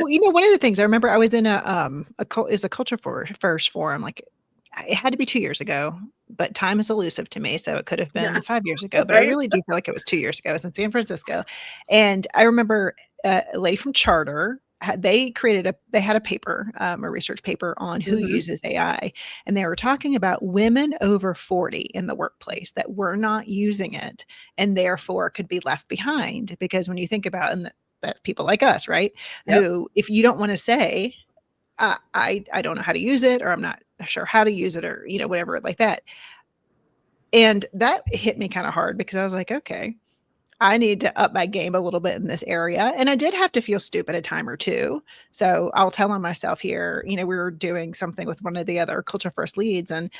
Well, one of the things I remember, I was in a culture for first forum. Like, it had to be 2 years ago, but time is elusive to me, so it could have Yeah. been 5 years ago. But I Right. really do feel like it was 2 years ago. I was in San Francisco, and I remember a lady from Charter. They had a paper, a research paper on who Hmm. uses AI, and they were talking about women over 40 in the workplace that were not using it and therefore could be left behind. Because when you think about, and that people like us, right? Yep. Who, if you don't want to say, I don't know how to use it, or I'm not sure how to use it, or whatever like that. And that hit me kind of hard because I was like, okay, I need to up my game a little bit in this area. And I did have to feel stupid a time or two. So I'll tell on myself here. We were doing something with one of the other Culture First leads, and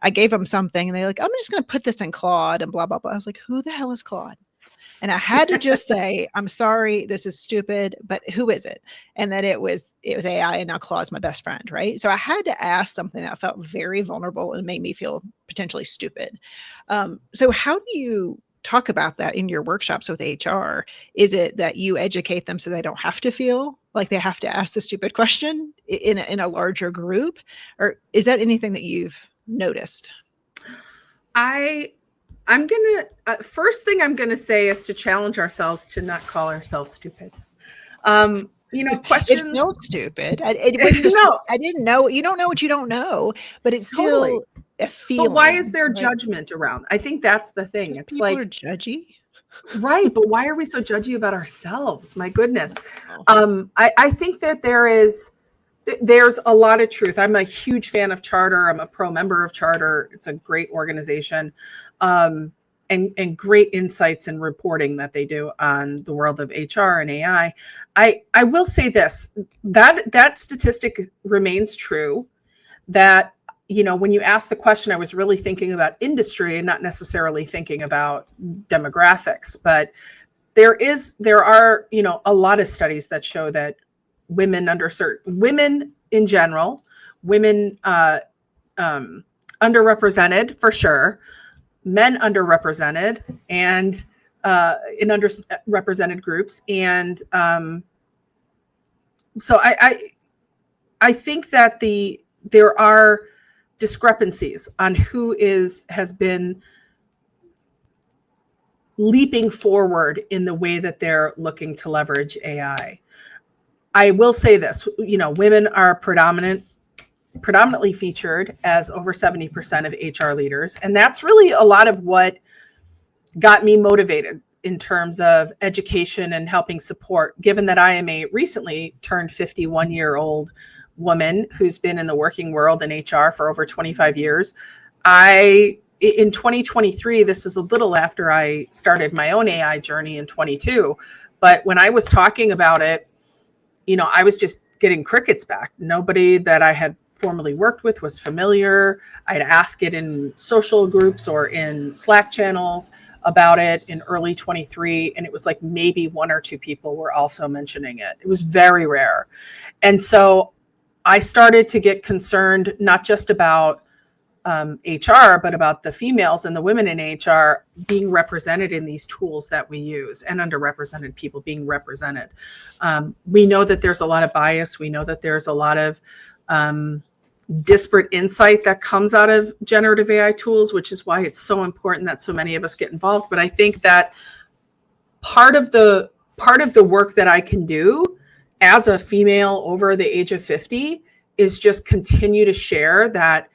I gave them something, and they're like, I'm just going to put this in Claude and blah, blah, blah. I was like, who the hell is Claude? And I had to just say, I'm sorry, this is stupid, but who is it? And then it was AI, and now Claude's my best friend, right? So I had to ask something that felt very vulnerable and made me feel potentially stupid. So how do you talk about that in your workshops with HR? Is it that you educate them so they don't have to feel like they have to ask the stupid question in a larger group? Or is that anything that you've noticed? I'm gonna first thing I'm gonna say is to challenge ourselves to not call ourselves stupid. It Questions. felt stupid. It wasn't just, No, I didn't know. You don't know what you don't know, but it's totally. still a But why is feeling, there right? judgment around? I think that's the thing. Because It's people are like, judgy. right, but why are we so judgy about ourselves? My goodness. Oh, I think that there's a lot of truth. I'm a huge fan of Charter. I'm a pro member of Charter. It's a great organization. Um, and great insights and reporting that they do on the world of HR and AI. I will say this, that statistic remains true, that when you ask the question, I was really thinking about industry and not necessarily thinking about demographics. But there are a lot of studies that show that women in general, women underrepresented for sure, men underrepresented, and in underrepresented groups. And so I think that there are discrepancies on who has been leaping forward in the way that they're looking to leverage AI. I will say this, women are predominantly featured as over 70% of HR leaders. And that's really a lot of what got me motivated in terms of education and helping support, given that I am a recently turned 51-year-old woman who's been in the working world in HR for over 25 years. In 2023, this is a little after I started my own AI journey in 22, but when I was talking about it, I was just getting crickets back. Nobody that I had formerly worked with was familiar. I'd ask it in social groups or in Slack channels about it in early 23, and it was like maybe one or two people were also mentioning it. It was very rare. And so I started to get concerned, not just about HR, but about the females and the women in HR being represented in these tools that we use, and underrepresented people being represented. We know that there's a lot of bias. We know that there's a lot of disparate insight that comes out of generative AI tools, which is why it's so important that so many of us get involved. But I think that part of the work that I can do as a female over the age of 50 is just continue to share that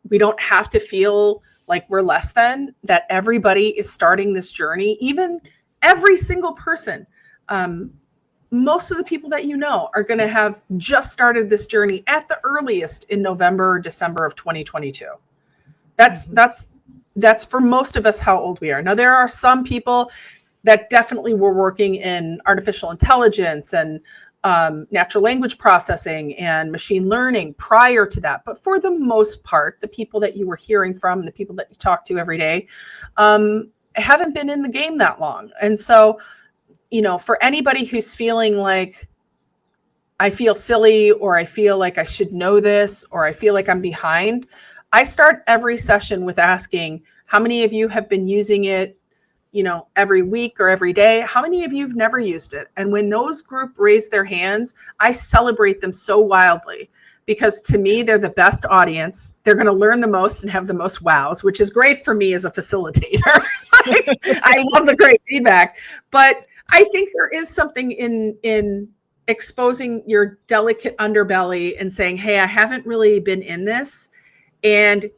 we don't have to feel like we're less than, that everybody is starting this journey, even every single person. Most of the people that are going to have just started this journey at the earliest in November or December of 2022. That's for most of us how old we are. Now, there are some people that definitely were working in artificial intelligence and natural language processing and machine learning prior to that. But for the most part, the people that you were hearing from, the people that you talk to every day, haven't been in the game that long. And so, for anybody who's feeling like, I feel silly, or I feel like I should know this, or I feel like I'm behind, I start every session with asking, how many of you have been using it every week or every day. How many of you have never used it? And when those group raise their hands, I celebrate them so wildly, because to me, they're the best audience. They're going to learn the most and have the most wows, which is great for me as a facilitator. I love the great feedback, but I think there is something in exposing your delicate underbelly and saying, hey, I haven't really been in this. And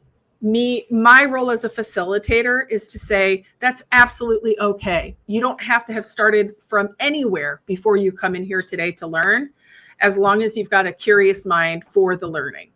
my role as a facilitator is to say, that's absolutely okay. You don't have to have started from anywhere before you come in here today to learn, as long as you've got a curious mind for the learning.